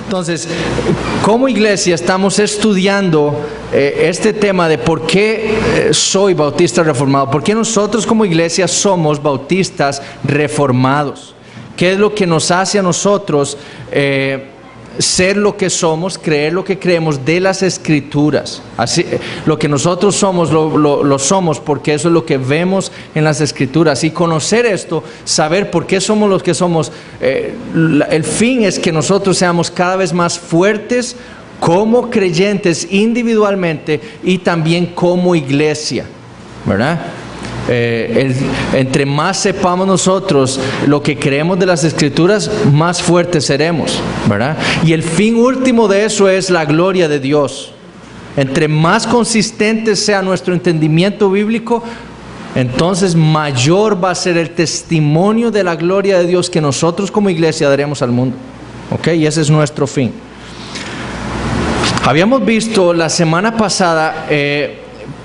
Entonces, como iglesia estamos estudiando este tema de por qué soy bautista reformado, por qué nosotros como iglesia somos bautistas reformados. ¿Qué es lo que nos hace a nosotros ser lo que somos, creer lo que creemos de las Escrituras? Así, lo que nosotros somos, lo somos porque eso es lo que vemos en las Escrituras. Y conocer esto, saber por qué somos los que somos, el fin es que nosotros seamos cada vez más fuertes como creyentes individualmente y también como iglesia, ¿verdad? Entre más sepamos nosotros lo que creemos de las Escrituras, más fuertes seremos, ¿verdad? Y el fin último de eso es la gloria de Dios. Entre más consistente sea nuestro entendimiento bíblico, entonces mayor va a ser el testimonio de la gloria de Dios que nosotros como iglesia daremos al mundo. ¿Ok? Y ese es nuestro fin. Habíamos visto la semana pasada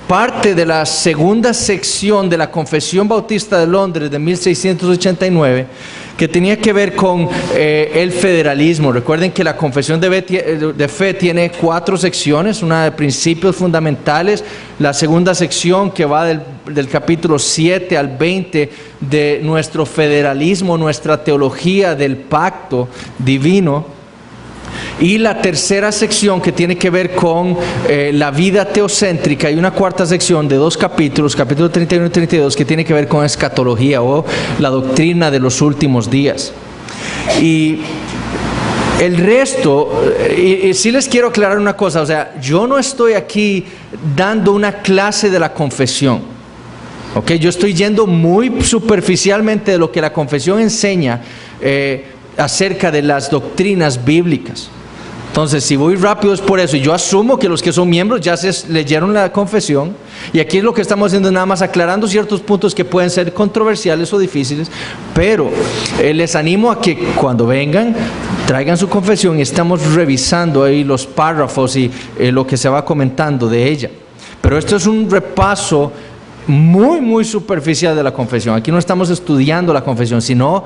parte de la segunda sección de la Confesión Bautista de Londres de 1689, que tenía que ver con el federalismo. Recuerden que la Confesión de Fe tiene 4 secciones, una de principios fundamentales, la segunda sección que va del capítulo 7 al 20 de nuestro federalismo, nuestra teología del pacto divino, y la tercera sección que tiene que ver con la vida teocéntrica, y una cuarta sección de 2 capítulos, capítulo 31 y 32, que tiene que ver con escatología o la doctrina de los últimos días. Y el resto, y sí les quiero aclarar una cosa, o sea, yo no estoy aquí dando una clase de la confesión. Okay, yo estoy yendo muy superficialmente de lo que la confesión enseña acerca de las doctrinas bíblicas. Entonces, si voy rápido es por eso. Y yo asumo que los que son miembros ya se leyeron la confesión. Y aquí lo que estamos haciendo es nada más aclarando ciertos puntos que pueden ser controversiales o difíciles. Pero les animo a que cuando vengan, traigan su confesión y estamos revisando ahí los párrafos y lo que se va comentando de ella. Pero esto es un repaso muy superficial de la confesión. Aquí no estamos estudiando la confesión, sino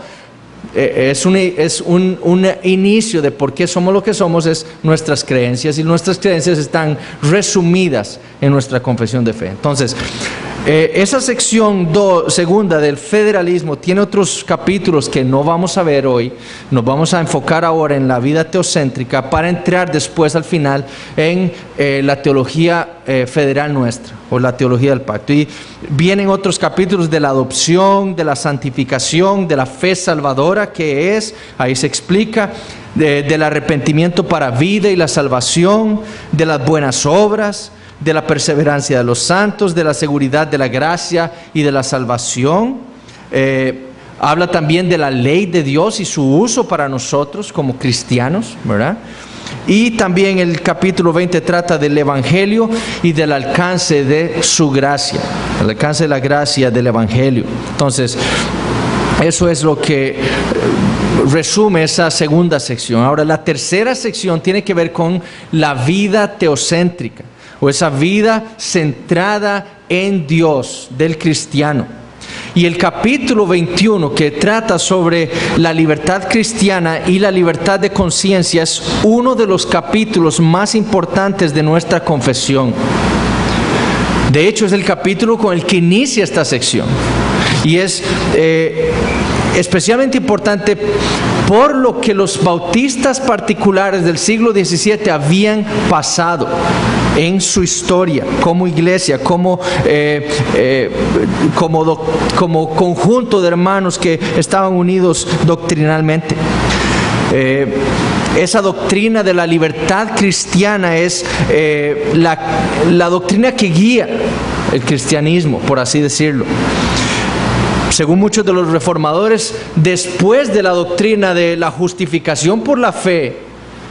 es un inicio de por qué somos lo que somos, es nuestras creencias, y nuestras creencias están resumidas en nuestra confesión de fe. Entonces, esa sección segunda del federalismo tiene otros capítulos que no vamos a ver hoy. Nos vamos a enfocar ahora en la vida teocéntrica para entrar después al final en la teología federal nuestra, o la teología del pacto. Y vienen otros capítulos de la adopción, de la santificación, de la fe salvadora, que es, ahí se explica, del arrepentimiento para vida y la salvación, de las buenas obras, de la perseverancia de los santos, de la seguridad de la gracia y de la salvación. Habla también de la ley de Dios y su uso para nosotros como cristianos, ¿verdad? Y también el capítulo 20 trata del Evangelio y del alcance de su gracia, el alcance de la gracia del Evangelio. Entonces, eso es lo que resume esa segunda sección. Ahora, la tercera sección tiene que ver con la vida teocéntrica, o esa vida centrada en Dios del cristiano. Y el capítulo 21, que trata sobre la libertad cristiana y la libertad de conciencia, es uno de los capítulos más importantes de nuestra confesión. De hecho, es el capítulo con el que inicia esta sección. Y es especialmente importante por lo que los bautistas particulares del siglo XVII habían pasado en su historia como iglesia, como conjunto de hermanos que estaban unidos doctrinalmente. Esa doctrina de la libertad cristiana es la doctrina que guía el cristianismo, por así decirlo. Según muchos de los reformadores, después de la doctrina de la justificación por la fe,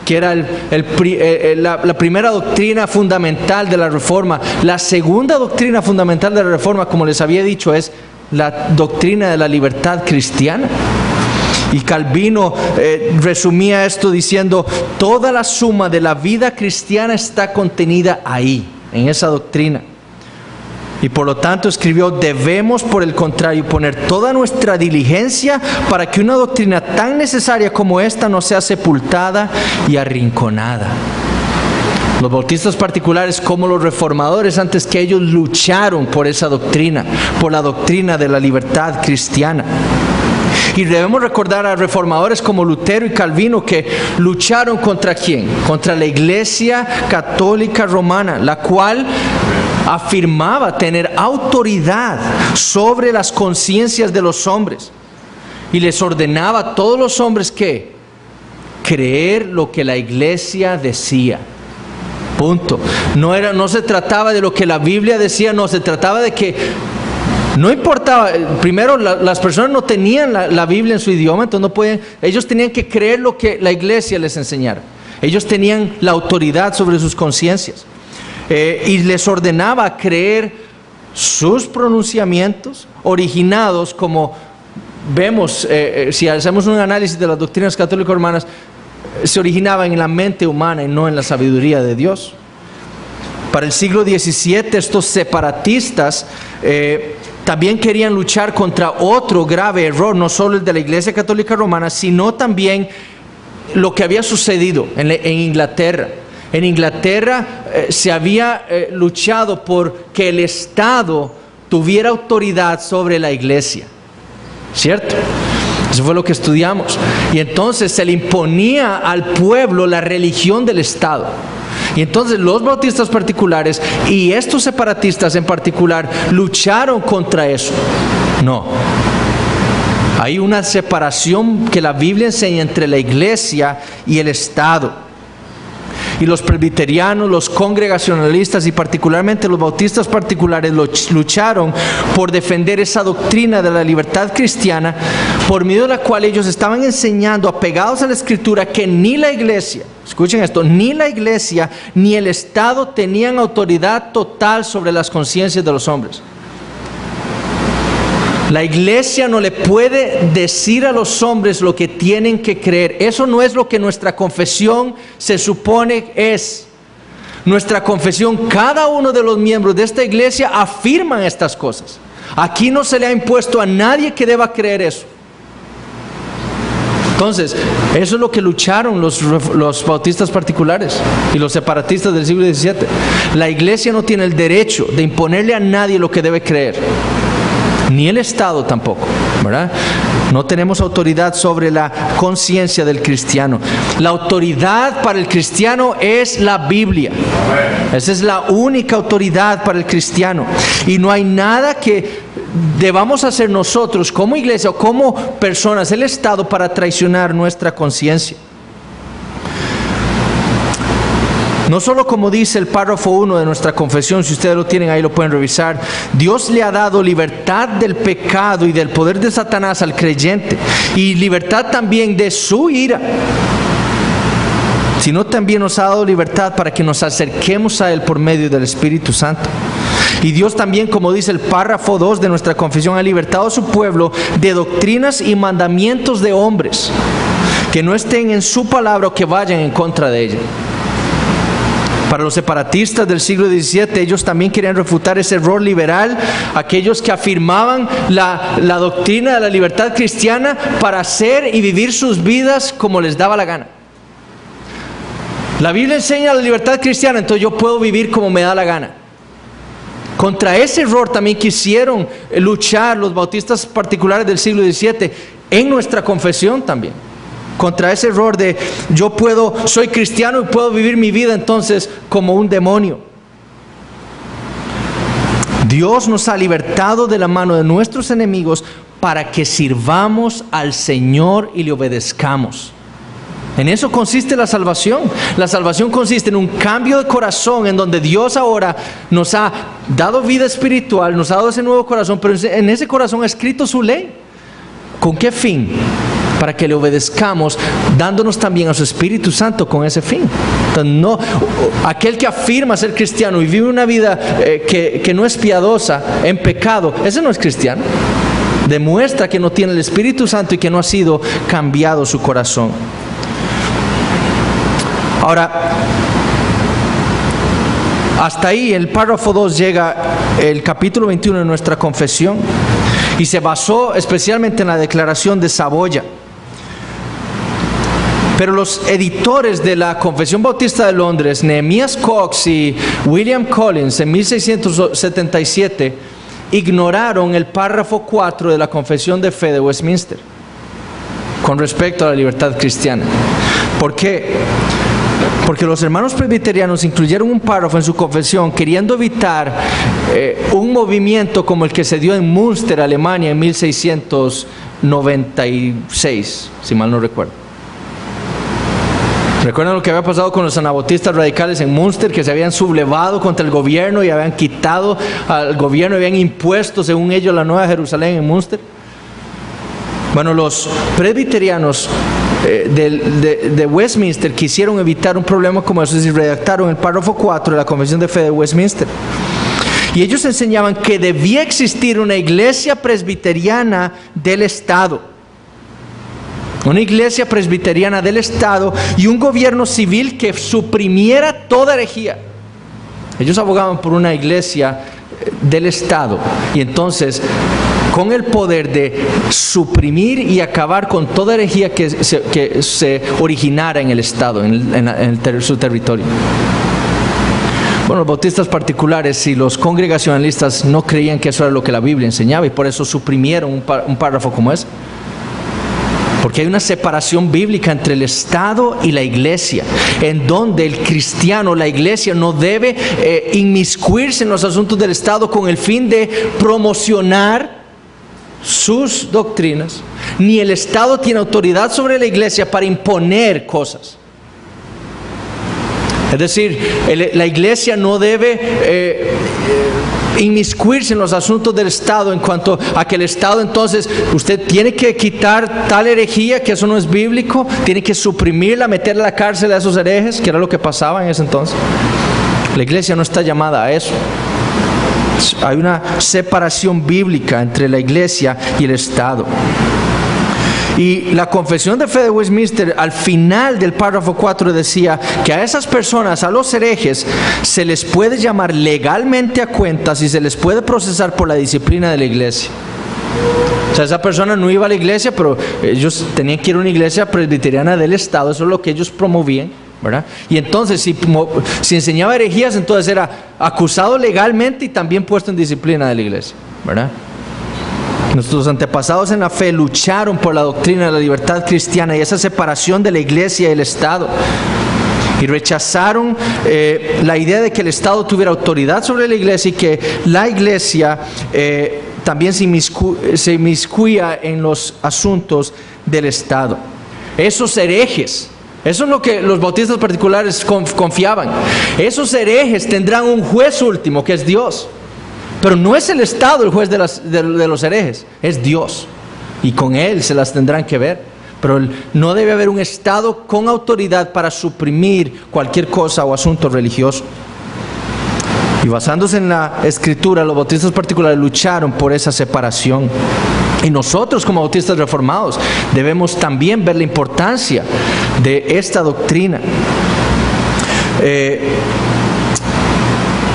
que era la primera doctrina fundamental de la Reforma, la segunda doctrina fundamental de la Reforma, como les había dicho, es la doctrina de la libertad cristiana. Y Calvino resumía esto diciendo: toda la suma de la vida cristiana está contenida ahí, en esa doctrina. Y por lo tanto escribió: debemos, por el contrario, poner toda nuestra diligencia para que una doctrina tan necesaria como esta no sea sepultada y arrinconada. Los bautistas particulares, como los reformadores antes que ellos, lucharon por esa doctrina, por la doctrina de la libertad cristiana. Y debemos recordar a reformadores como Lutero y Calvino, que lucharon ¿contra quién? Contra la Iglesia Católica Romana, la cual afirmaba tener autoridad sobre las conciencias de los hombres. Y les ordenaba a todos los hombres que creer lo que la Iglesia decía. Punto. No se trataba de lo que la Biblia decía, no, se trataba de que no importaba. Primero, las personas no tenían la Biblia en su idioma, entonces no podían, ellos tenían que creer lo que la Iglesia les enseñara. Ellos tenían la autoridad sobre sus conciencias. Y les ordenaba creer sus pronunciamientos originados, como vemos, si hacemos un análisis de las doctrinas católicas romanas, se originaban en la mente humana y no en la sabiduría de Dios. Para el siglo XVII, estos separatistas también querían luchar contra otro grave error, no solo el de la Iglesia Católica Romana, sino también lo que había sucedido en Inglaterra. En Inglaterra se había luchado por que el Estado tuviera autoridad sobre la Iglesia, ¿cierto? Eso fue lo que estudiamos. Y entonces se le imponía al pueblo la religión del Estado. Y entonces los bautistas particulares y estos separatistas en particular lucharon contra eso. No. Hay una separación que la Biblia enseña entre la Iglesia y el Estado. Y los presbiterianos, los congregacionalistas y particularmente los bautistas particulares lucharon por defender esa doctrina de la libertad cristiana, por medio de la cual ellos estaban enseñando, apegados a la Escritura, que ni la Iglesia, escuchen esto, ni la Iglesia ni el Estado tenían autoridad total sobre las conciencias de los hombres. La Iglesia no le puede decir a los hombres lo que tienen que creer. Eso no es lo que nuestra confesión se supone es. Nuestra confesión, cada uno de los miembros de esta iglesia afirman estas cosas. Aquí no se le ha impuesto a nadie que deba creer eso. Entonces, eso es lo que lucharon los bautistas particulares y los separatistas del siglo XVII. La Iglesia no tiene el derecho de imponerle a nadie lo que debe creer. Ni el Estado tampoco, ¿verdad? No tenemos autoridad sobre la conciencia del cristiano. La autoridad para el cristiano es la Biblia. Esa es la única autoridad para el cristiano. Y no hay nada que debamos hacer nosotros como iglesia o como personas, el Estado, para traicionar nuestra conciencia. No solo como dice el párrafo 1 de nuestra confesión, si ustedes lo tienen ahí lo pueden revisar, Dios le ha dado libertad del pecado y del poder de Satanás al creyente, y libertad también de su ira, sino también nos ha dado libertad para que nos acerquemos a Él por medio del Espíritu Santo. Y Dios también, como dice el párrafo 2 de nuestra confesión, ha libertado a su pueblo de doctrinas y mandamientos de hombres que no estén en su palabra o que vayan en contra de ella. Para los separatistas del siglo XVII, ellos también querían refutar ese error liberal, aquellos que afirmaban la doctrina de la libertad cristiana para hacer y vivir sus vidas como les daba la gana. La Biblia enseña la libertad cristiana, entonces yo puedo vivir como me da la gana. Contra ese error también quisieron luchar los bautistas particulares del siglo XVII en nuestra confesión también. Contra ese error de soy cristiano y puedo vivir mi vida entonces como un demonio. Dios nos ha libertado de la mano de nuestros enemigos para que sirvamos al Señor y le obedezcamos. En eso consiste la salvación. La salvación consiste en un cambio de corazón en donde Dios ahora nos ha dado vida espiritual, nos ha dado ese nuevo corazón, pero en ese corazón ha escrito su ley. ¿Con qué fin? Para que le obedezcamos, dándonos también a su Espíritu Santo con ese fin. Entonces, aquel que afirma ser cristiano y vive una vida que no es piadosa, en pecado, ese no es cristiano. Demuestra que no tiene el Espíritu Santo y que no ha sido cambiado su corazón. Ahora, hasta ahí el párrafo 2 llega el capítulo 21 de nuestra confesión y se basó especialmente en la declaración de Saboya. Pero los editores de la Confesión Bautista de Londres, Nehemías Cox y William Collins, en 1677, ignoraron el párrafo 4 de la Confesión de Fe de Westminster con respecto a la libertad cristiana. ¿Por qué? Porque los hermanos presbiterianos incluyeron un párrafo en su confesión queriendo evitar un movimiento como el que se dio en Münster, Alemania, en 1696, si mal no recuerdo. ¿Recuerdan lo que había pasado con los anabautistas radicales en Münster, que se habían sublevado contra el gobierno y habían quitado al gobierno y habían impuesto, según ellos, la Nueva Jerusalén en Münster? Bueno, los presbiterianos de Westminster quisieron evitar un problema como eso y redactaron el párrafo 4 de la Confesión de Fe de Westminster. Y ellos enseñaban que debía existir una iglesia presbiteriana del Estado. Una iglesia presbiteriana del Estado y un gobierno civil que suprimiera toda herejía. Ellos abogaban por una iglesia del Estado y entonces con el poder de suprimir y acabar con toda herejía que se originara en el Estado, en su territorio. Bueno, los bautistas particulares y los congregacionalistas no creían que eso era lo que la Biblia enseñaba y por eso suprimieron un párrafo como ese. Porque hay una separación bíblica entre el Estado y la iglesia, en donde el cristiano, la iglesia, no debe inmiscuirse en los asuntos del Estado con el fin de promocionar sus doctrinas, ni el Estado tiene autoridad sobre la iglesia para imponer cosas. Es decir, la iglesia no debe inmiscuirse en los asuntos del Estado en cuanto a que el Estado entonces, usted tiene que quitar tal herejía, que eso no es bíblico, tiene que suprimirla, meterla a la cárcel a esos herejes, que era lo que pasaba en ese entonces. La iglesia no está llamada a eso. Hay una separación bíblica entre la iglesia y el Estado. Y la Confesión de Fe de Westminster, al final del párrafo 4, decía que a esas personas, a los herejes, se les puede llamar legalmente a cuentas y se les puede procesar por la disciplina de la iglesia. O sea, esa persona no iba a la iglesia, pero ellos tenían que ir a una iglesia presbiteriana del Estado, eso es lo que ellos promovían, ¿verdad? Y entonces, si enseñaba herejías, entonces era acusado legalmente y también puesto en disciplina de la iglesia, ¿verdad? Nuestros antepasados en la fe lucharon por la doctrina de la libertad cristiana y esa separación de la iglesia y el Estado. Y rechazaron la idea de que el Estado tuviera autoridad sobre la iglesia y que la iglesia también se inmiscuía en los asuntos del Estado. Esos herejes, eso es lo que los bautistas particulares confiaban. Esos herejes tendrán un juez último, que es Dios. Pero no es el Estado el juez de los herejes, es Dios. Y con Él se las tendrán que ver. Pero no debe haber un Estado con autoridad para suprimir cualquier cosa o asunto religioso. Y basándose en la Escritura, los bautistas particulares lucharon por esa separación. Y nosotros como bautistas reformados debemos también ver la importancia de esta doctrina.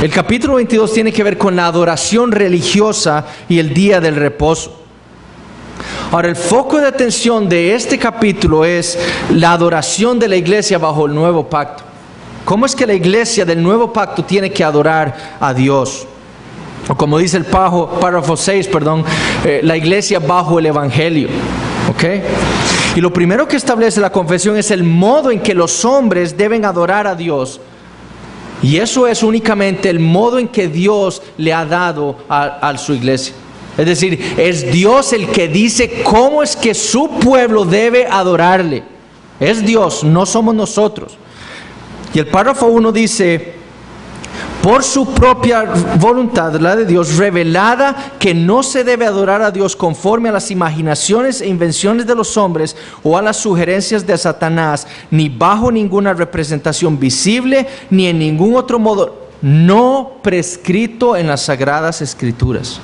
El capítulo 22 tiene que ver con la adoración religiosa y el día del reposo. Ahora, el foco de atención de este capítulo es la adoración de la iglesia bajo el nuevo pacto. ¿Cómo es que la iglesia del nuevo pacto tiene que adorar a Dios? O como dice el párrafo 6, la iglesia bajo el evangelio. ¿Ok? Y lo primero que establece la confesión es el modo en que los hombres deben adorar a Dios. Y eso es únicamente el modo en que Dios le ha dado a su iglesia. Es decir, es Dios el que dice cómo es que su pueblo debe adorarle. Es Dios, no somos nosotros. Y el párrafo 1 dice: por su propia voluntad, la de Dios, revelada, que no se debe adorar a Dios conforme a las imaginaciones e invenciones de los hombres o a las sugerencias de Satanás, ni bajo ninguna representación visible, ni en ningún otro modo no prescrito en las Sagradas Escrituras.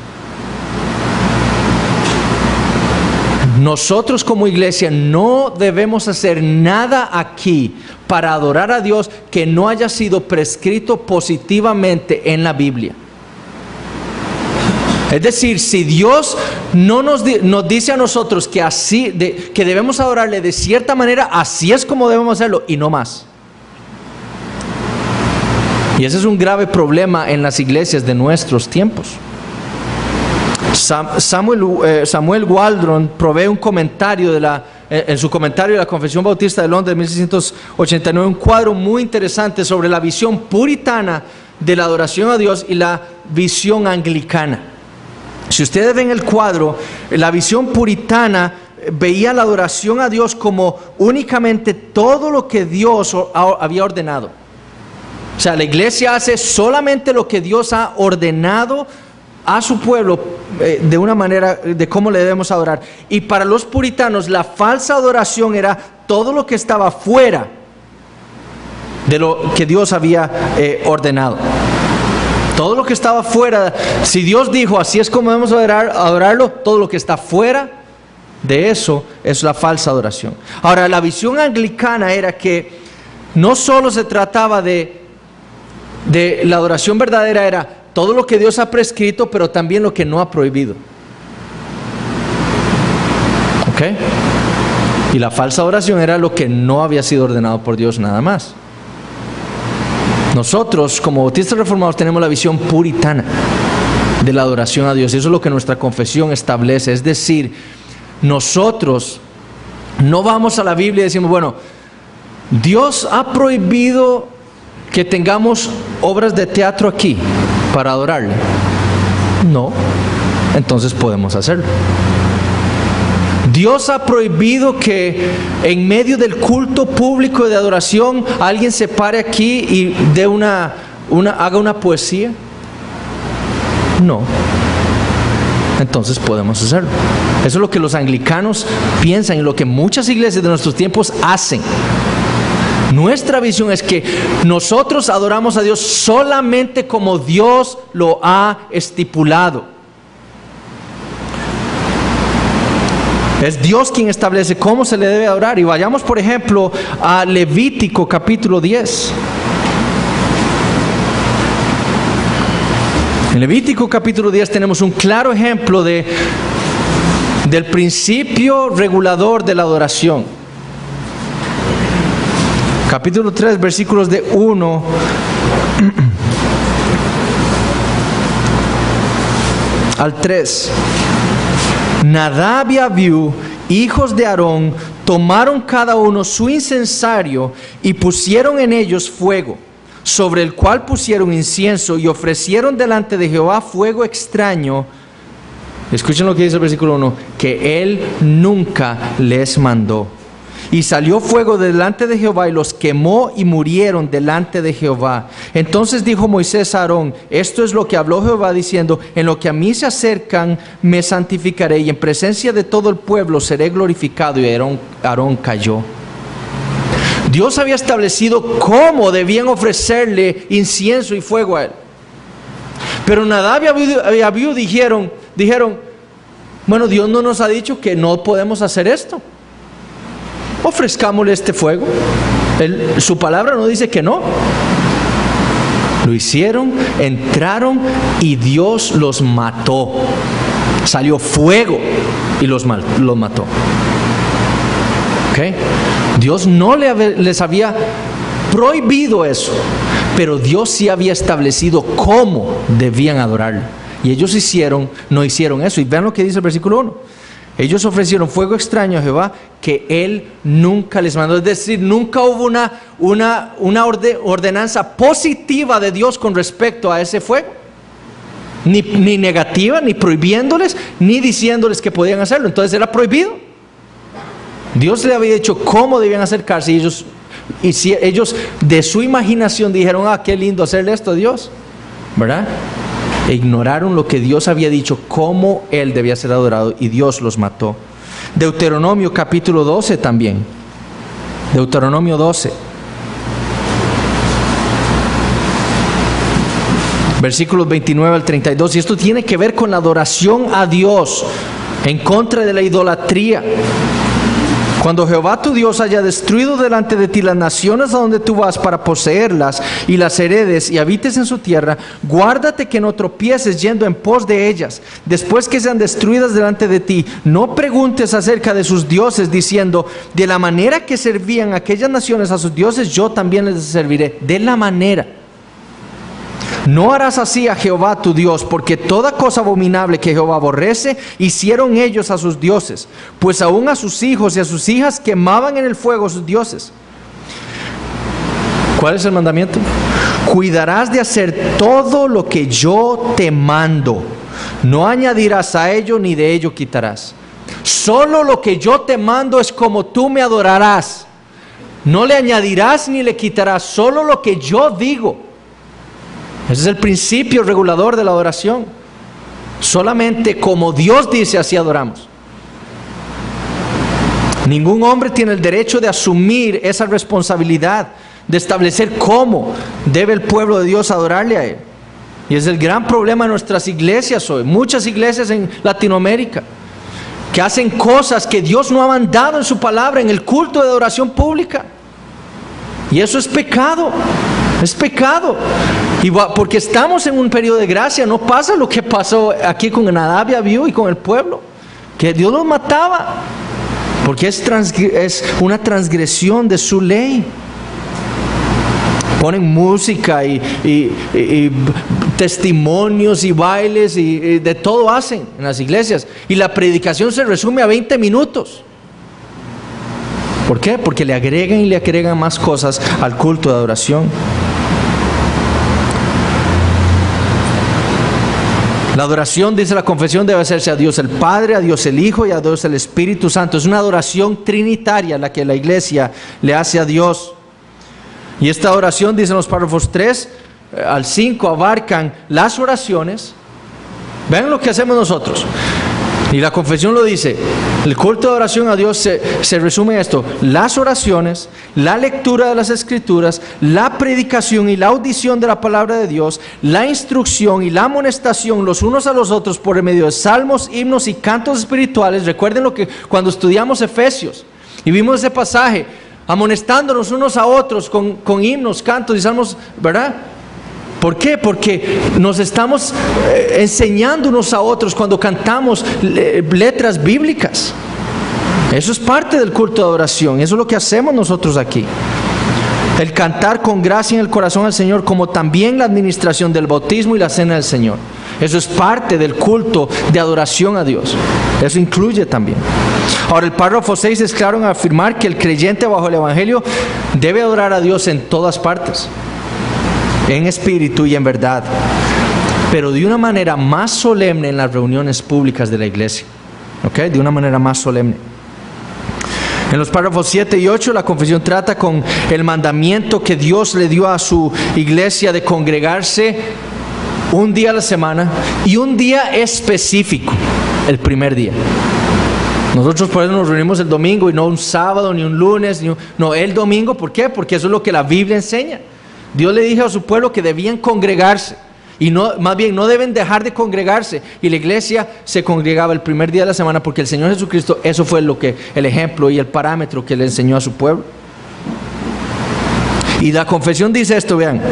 nosotros como iglesia no debemos hacer nada aquí para adorar a Dios que no haya sido prescrito positivamente en la Biblia. Es decir, si Dios no nos dice a nosotros que que debemos adorarle de cierta manera, así es como debemos hacerlo y no más. Y ese es un grave problema en las iglesias de nuestros tiempos. Samuel Waldron provee un comentario en su comentario de la Confesión Bautista de Londres de 1689, un cuadro muy interesante sobre la visión puritana de la adoración a Dios y la visión anglicana. Si ustedes ven el cuadro, la visión puritana veía la adoración a Dios como únicamente todo lo que Dios había ordenado. O sea, la iglesia hace solamente lo que Dios ha ordenado a su pueblo de una manera de cómo le debemos adorar. Y para los puritanos la falsa adoración era todo lo que estaba fuera de lo que Dios había ordenado. Todo lo que estaba fuera, si Dios dijo así es como debemos adorarlo, todo lo que está fuera de eso es la falsa adoración. Ahora, la visión anglicana era que no solo se trataba de la adoración verdadera, era todo lo que Dios ha prescrito, pero también lo que no ha prohibido. ¿Ok? Y la falsa adoración era lo que no había sido ordenado por Dios nada más. Nosotros, como bautistas reformados, tenemos la visión puritana de la adoración a Dios. Y eso es lo que nuestra confesión establece. Es decir, nosotros no vamos a la Biblia y decimos, bueno, Dios ha prohibido que tengamos obras de teatro aquí para adorarle. No, entonces podemos hacerlo. Dios ha prohibido que en medio del culto público de adoración alguien se pare aquí y haga una poesía. No, entonces podemos hacerlo. Eso es lo que los anglicanos piensan y lo que muchas iglesias de nuestros tiempos hacen. Nuestra visión es que nosotros adoramos a Dios solamente como Dios lo ha estipulado. Es Dios quien establece cómo se le debe adorar. Y vayamos, por ejemplo, a Levítico capítulo 10. En Levítico capítulo 10 tenemos un claro ejemplo del principio regulador de la adoración. Capítulo 3, versículos de 1 al 3. Nadab y Abiú, hijos de Aarón, tomaron cada uno su incensario y pusieron en ellos fuego, sobre el cual pusieron incienso y ofrecieron delante de Jehová fuego extraño. Escuchen lo que dice el versículo 1, que él nunca les mandó. Y salió fuego delante de Jehová y los quemó y murieron delante de Jehová. Entonces dijo Moisés a Aarón, esto es lo que habló Jehová diciendo, en lo que a mí se acercan me santificaré y en presencia de todo el pueblo seré glorificado. Y Aarón cayó. Dios había establecido cómo debían ofrecerle incienso y fuego a él. Pero Nadab y Abiú dijeron, bueno, Dios no nos ha dicho que no podemos hacer esto. Ofrezcámosle este fuego. Su palabra no dice que no. Lo hicieron, entraron y Dios los mató. Salió fuego y los mató. ¿Okay? Dios no les había prohibido eso, pero Dios sí había establecido cómo debían adorarlo. Y ellos no hicieron eso. Y vean lo que dice el versículo 1. Ellos ofrecieron fuego extraño a Jehová que él nunca les mandó. Es decir, nunca hubo una ordenanza positiva de Dios con respecto a ese fuego. Ni negativa, ni prohibiéndoles, ni diciéndoles que podían hacerlo. Entonces era prohibido. Dios le había dicho cómo debían acercarse y ellos de su imaginación dijeron, qué lindo hacerle esto a Dios, ¿verdad? E ignoraron lo que Dios había dicho, cómo él debía ser adorado, y Dios los mató. Deuteronomio capítulo 12 también. Deuteronomio 12. Versículos 29 al 32. Y esto tiene que ver con la adoración a Dios en contra de la idolatría. Cuando Jehová tu Dios haya destruido delante de ti las naciones a donde tú vas para poseerlas y las heredes y habites en su tierra, guárdate que no tropieces yendo en pos de ellas. Después que sean destruidas delante de ti, no preguntes acerca de sus dioses diciendo, de la manera que servían aquellas naciones a sus dioses, yo también les serviré. De la manera. No harás así a Jehová tu Dios, porque toda cosa abominable que Jehová aborrece, hicieron ellos a sus dioses, pues aún a sus hijos y a sus hijas quemaban en el fuego sus dioses. ¿Cuál es el mandamiento? Cuidarás de hacer todo lo que yo te mando. No añadirás a ello ni de ello quitarás. Solo lo que yo te mando es como tú me adorarás. No le añadirás ni le quitarás, solo lo que yo digo. Ese es el principio regulador de la adoración. Solamente como Dios dice, así adoramos. Ningún hombre tiene el derecho de asumir esa responsabilidad de establecer cómo debe el pueblo de Dios adorarle a Él. Y es el gran problema de nuestras iglesias hoy. Muchas iglesias en Latinoamérica que hacen cosas que Dios no ha mandado en su palabra en el culto de adoración pública. Y eso es pecado. Es pecado. Y porque estamos en un periodo de gracia, no pasa lo que pasó aquí con Nadab y Abiú y con el pueblo, que Dios los mataba, porque es una transgresión de su ley. Ponen música y testimonios y bailes y de todo hacen en las iglesias, y la predicación se resume a 20 minutos. ¿Por qué? Porque le agregan más cosas al culto de adoración. La adoración, dice la confesión, debe hacerse a Dios el Padre, a Dios el Hijo y a Dios el Espíritu Santo. Es una adoración trinitaria la que la iglesia le hace a Dios. Y esta adoración, dicen los párrafos 3 al 5, abarcan las oraciones. Vean lo que hacemos nosotros. Y la confesión lo dice. El culto de oración a Dios se resume en esto: las oraciones, la lectura de las Escrituras, la predicación y la audición de la palabra de Dios, la instrucción y la amonestación los unos a los otros por medio de salmos, himnos y cantos espirituales. Recuerden lo que cuando estudiamos Efesios y vimos ese pasaje, amonestándonos unos a otros con himnos, cantos y salmos, ¿verdad? ¿Por qué? Porque nos estamos enseñando unos a otros cuando cantamos letras bíblicas. Eso es parte del culto de adoración. Eso es lo que hacemos nosotros aquí. El cantar con gracia en el corazón al Señor, como también la administración del bautismo y la cena del Señor. Eso es parte del culto de adoración a Dios. Eso incluye también. Ahora, el párrafo 6 es claro en afirmar que el creyente bajo el Evangelio debe adorar a Dios en todas partes, en espíritu y en verdad, pero de una manera más solemne en las reuniones públicas de la iglesia. ¿Ok? De una manera más solemne. En los párrafos 7 y 8 la confesión trata con el mandamiento que Dios le dio a su iglesia de congregarse un día a la semana y un día específico, el primer día. Nosotros por eso nos reunimos el domingo y no un sábado, ni un lunes, no, el domingo. ¿Por qué? Porque eso es lo que la Biblia enseña. Dios le dijo a su pueblo que debían congregarse y no, más bien no deben dejar de congregarse, y la iglesia se congregaba el primer día de la semana porque el Señor Jesucristo, eso fue el ejemplo y el parámetro que le enseñó a su pueblo. Y la confesión dice esto, vean,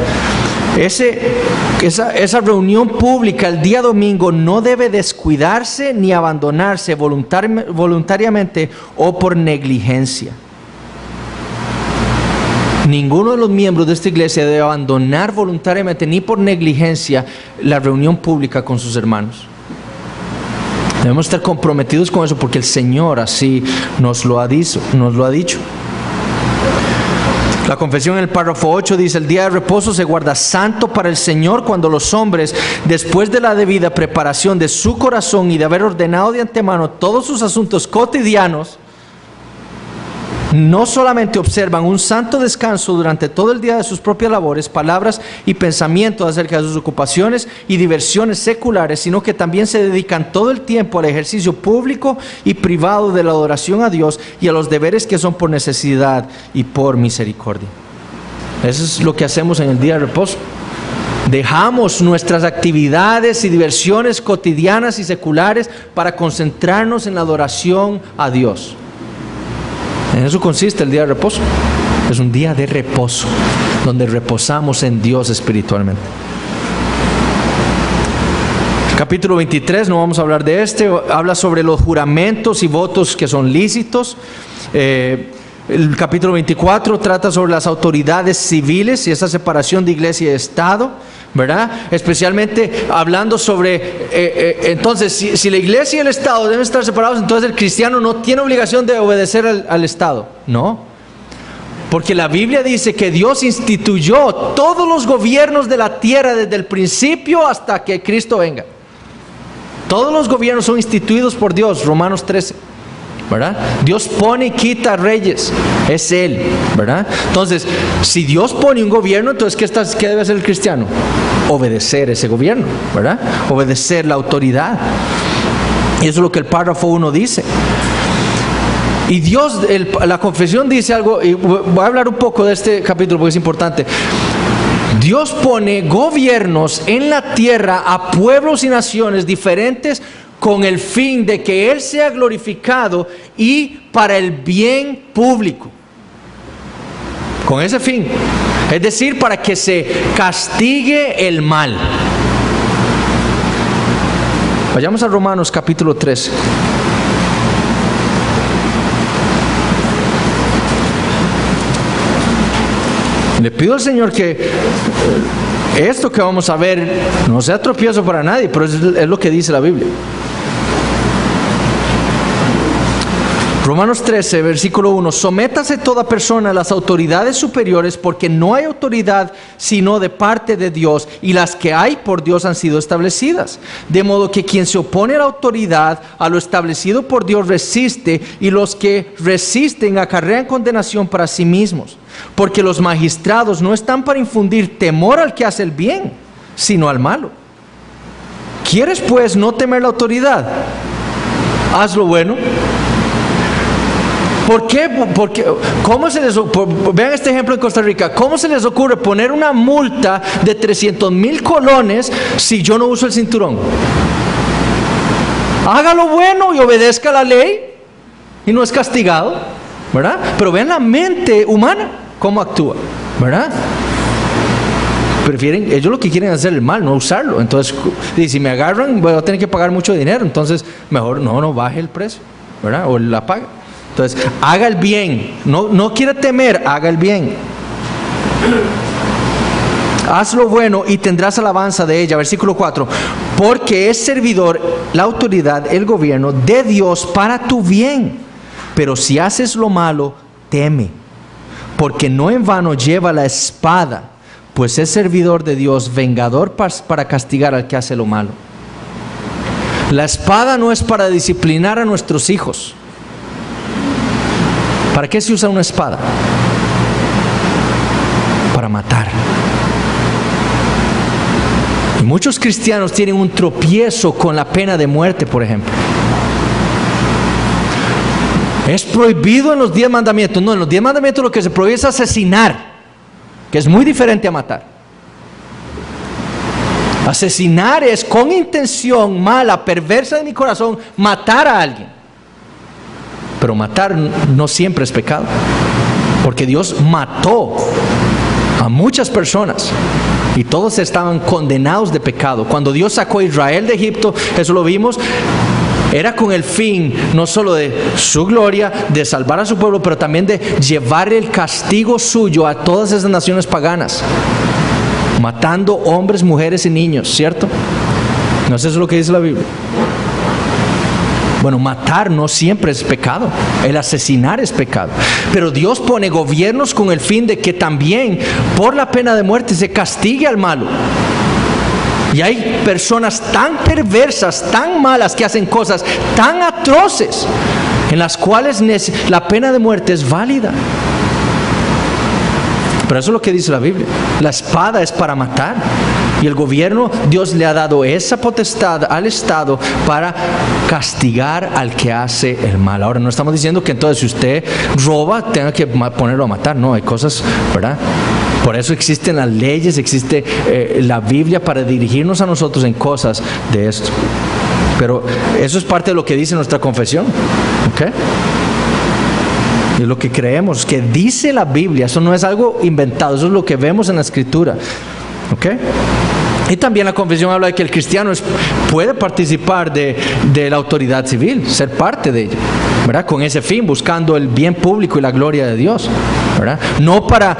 esa reunión pública el día domingo no debe descuidarse ni abandonarse voluntariamente o por negligencia. Ninguno de los miembros de esta iglesia debe abandonar voluntariamente ni por negligencia la reunión pública con sus hermanos. Debemos estar comprometidos con eso porque el Señor así nos lo ha dicho. La confesión en el párrafo 8 dice: el día de reposo se guarda santo para el Señor, cuando los hombres, después de la debida preparación de su corazón y de haber ordenado de antemano todos sus asuntos cotidianos, no solamente observan un santo descanso durante todo el día de sus propias labores, palabras y pensamientos acerca de sus ocupaciones y diversiones seculares, sino que también se dedican todo el tiempo al ejercicio público y privado de la adoración a Dios y a los deberes que son por necesidad y por misericordia. Eso es lo que hacemos en el día de reposo. Dejamos nuestras actividades y diversiones cotidianas y seculares para concentrarnos en la adoración a Dios. En eso consiste el día de reposo. Es un día de reposo, donde reposamos en Dios espiritualmente. Capítulo 23, no vamos a hablar de habla sobre los juramentos y votos que son lícitos. El capítulo 24 trata sobre las autoridades civiles y esa separación de iglesia y Estado, ¿verdad? Especialmente hablando sobre, entonces, si la iglesia y el Estado deben estar separados, entonces el cristiano no tiene obligación de obedecer al Estado. No, porque la Biblia dice que Dios instituyó todos los gobiernos de la tierra desde el principio hasta que Cristo venga. Todos los gobiernos son instituidos por Dios, Romanos 13. ¿Verdad? Dios pone y quita reyes, es Él, ¿verdad? Entonces, si Dios pone un gobierno, entonces ¿qué debe hacer el cristiano? Obedecer ese gobierno, ¿verdad? Obedecer la autoridad. Y eso es lo que el párrafo 1 dice. Y Dios, la confesión dice algo, y voy a hablar un poco de este capítulo porque es importante. Dios pone gobiernos en la tierra a pueblos y naciones diferentes con el fin de que Él sea glorificado y para el bien público. Con ese fin. Es decir, para que se castigue el mal. Vayamos a Romanos capítulo 13. Le pido al Señor que esto que vamos a ver no sea tropiezo para nadie, pero es lo que dice la Biblia. Romanos 13, versículo 1. Sométase toda persona a las autoridades superiores, porque no hay autoridad sino de parte de Dios, y las que hay por Dios han sido establecidas. De modo que quien se opone a la autoridad, a lo establecido por Dios, resiste, y los que resisten acarrean condenación para sí mismos. Porque los magistrados no están para infundir temor al que hace el bien, sino al malo. ¿Quieres pues no temer la autoridad? Haz lo bueno. ¿Por qué? Porque, vean este ejemplo en Costa Rica. ¿Cómo se les ocurre poner una multa de 300,000 colones si yo no uso el cinturón? Haga lo bueno y obedezca la ley y no es castigado, ¿verdad? Pero vean la mente humana cómo actúa, ¿verdad? Prefieren, ellos lo que quieren es hacer el mal, no usarlo. Entonces, si me agarran, voy a tener que pagar mucho dinero. Entonces, mejor no baje el precio, ¿verdad? O la paga. Entonces, haga el bien. No quiera temer, haga el bien. Haz lo bueno y tendrás alabanza de ella. Versículo 4. Porque es servidor, la autoridad, el gobierno de Dios para tu bien. Pero si haces lo malo, teme. Porque no en vano lleva la espada, pues es servidor de Dios, vengador para castigar al que hace lo malo. La espada no es para disciplinar a nuestros hijos. ¿Para qué se usa una espada? Para matar. Y muchos cristianos tienen un tropiezo con la pena de muerte, por ejemplo. Es prohibido en los 10 mandamientos. No, en los 10 mandamientos lo que se prohíbe es asesinar, que es muy diferente a matar. Asesinar es con intención mala, perversa de mi corazón, matar a alguien. Pero matar no siempre es pecado, porque Dios mató a muchas personas y todos estaban condenados de pecado. Cuando Dios sacó a Israel de Egipto, eso lo vimos, era con el fin no solo de su gloria, de salvar a su pueblo, pero también de llevar el castigo suyo a todas esas naciones paganas, matando hombres, mujeres y niños, ¿cierto? ¿No es eso lo que dice la Biblia? Bueno, matar no siempre es pecado, el asesinar es pecado, pero Dios pone gobiernos con el fin de que también por la pena de muerte se castigue al malo. Y hay personas tan perversas, tan malas, que hacen cosas tan atroces, en las cuales la pena de muerte es válida. Pero eso es lo que dice la Biblia. La espada es para matar. Y el gobierno, Dios le ha dado esa potestad al Estado para castigar al que hace el mal. Ahora, no estamos diciendo que entonces si usted roba, tenga que ponerlo a matar. No, hay cosas, ¿verdad?, Por eso existen las leyes, existe la Biblia para dirigirnos a nosotros en cosas de esto. Pero eso es parte de lo que dice nuestra confesión, ¿ok? Y es lo que creemos, que dice la Biblia. Eso no es algo inventado, eso es lo que vemos en la Escritura, ¿ok? Y también la confesión habla de que el cristiano puede participar de la autoridad civil, ser parte de ella, ¿verdad? Con ese fin, buscando el bien público y la gloria de Dios, ¿verdad? No para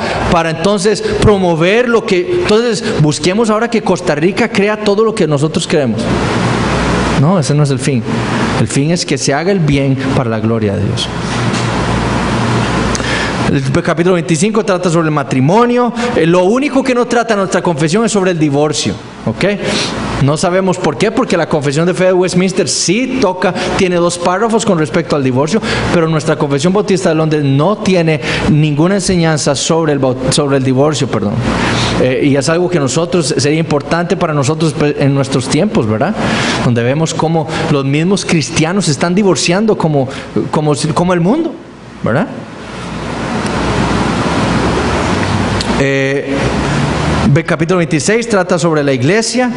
entonces promover lo que... Entonces busquemos ahora que Costa Rica crea todo lo que nosotros queremos. No, ese no es el fin. El fin es que se haga el bien para la gloria de Dios. El capítulo 25 trata sobre el matrimonio. Lo único que no trata nuestra confesión es sobre el divorcio, ¿ok? No sabemos por qué, porque la Confesión de Fe de Westminster sí tiene 2 párrafos con respecto al divorcio, pero nuestra Confesión Bautista de Londres no tiene ninguna enseñanza sobre el divorcio, perdón. Y es algo que sería importante para nosotros en nuestros tiempos, ¿verdad? Donde vemos cómo los mismos cristianos se están divorciando como el mundo, ¿verdad? El capítulo 26 trata sobre la iglesia,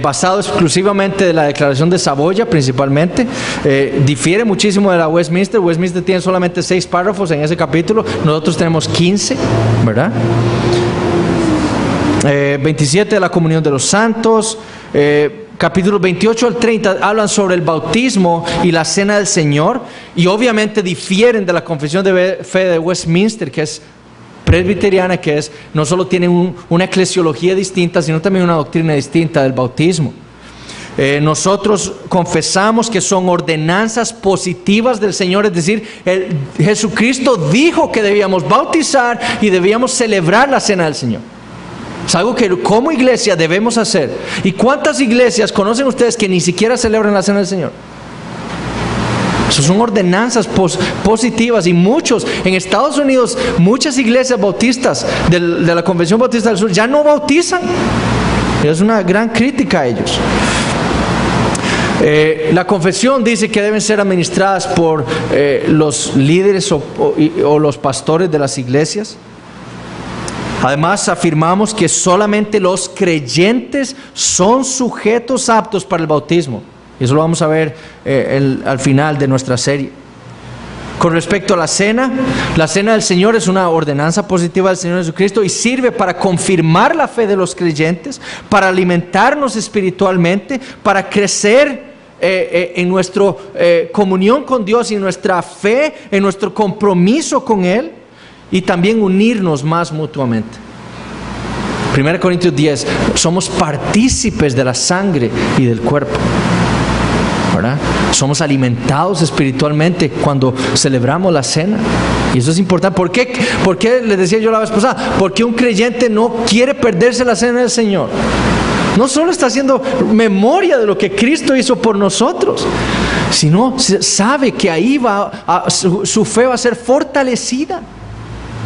basado exclusivamente de la declaración de Saboya principalmente. Difiere muchísimo de la Westminster. Westminster tiene solamente 6 párrafos en ese capítulo, nosotros tenemos 15, ¿verdad? 27 de la comunión de los santos. Capítulos 28 al 30 hablan sobre el bautismo y la cena del Señor, y obviamente difieren de la confesión de fe de Westminster, que es presbiteriana, que no solo tiene una eclesiología distinta, sino también una doctrina distinta del bautismo. Nosotros confesamos que son ordenanzas positivas del Señor, es decir, Jesucristo dijo que debíamos bautizar y debíamos celebrar la cena del Señor. Es algo que como iglesia debemos hacer. ¿Y cuántas iglesias conocen ustedes que ni siquiera celebran la cena del Señor? Eso son ordenanzas positivas, y en Estados Unidos, muchas iglesias bautistas de la Convención Bautista del Sur ya no bautizan. Es una gran crítica a ellos. La confesión dice que deben ser administradas por los líderes o los pastores de las iglesias. Además, afirmamos que solamente los creyentes son sujetos aptos para el bautismo. Y eso lo vamos a ver al final de nuestra serie. Con respecto a la cena del Señor es una ordenanza positiva del Señor Jesucristo y sirve para confirmar la fe de los creyentes, para alimentarnos espiritualmente, para crecer en nuestra comunión con Dios y en nuestra fe, en nuestro compromiso con Él, y también unirnos más mutuamente. 1 Corintios 10, somos partícipes de la sangre y del cuerpo, ¿verdad? Somos alimentados espiritualmente cuando celebramos la cena, y eso es importante. ¿Por qué les decía yo la vez pasada? Porque un creyente no quiere perderse la cena del Señor. No solo está haciendo memoria de lo que Cristo hizo por nosotros, sino sabe que ahí su fe va a ser fortalecida.